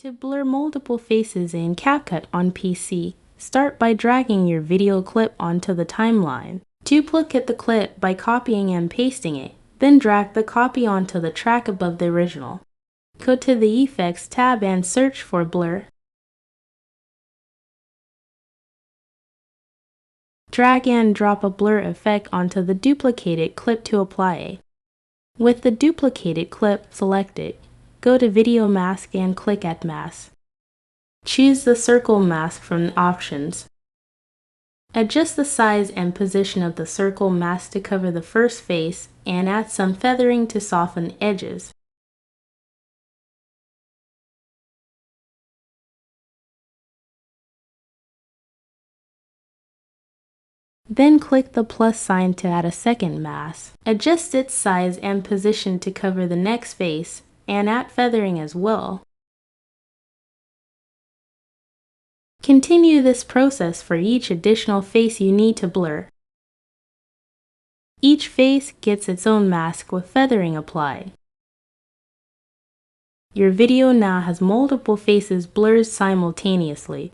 To blur multiple faces in CapCut on PC, start by dragging your video clip onto the timeline. Duplicate the clip by copying and pasting it, then drag the copy onto the track above the original. Go to the Effects tab and search for Blur. Drag and drop a blur effect onto the duplicated clip to apply it. With the duplicated clip selected, go to Video Mask and click Add Mask. Choose the circle mask from options. Adjust the size and position of the circle mask to cover the first face and add some feathering to soften edges. Then click the plus sign to add a second mask. Adjust its size and position to cover the next face and add feathering as well. Continue this process for each additional face you need to blur. Each face gets its own mask with feathering applied. Your video now has multiple faces blurred simultaneously.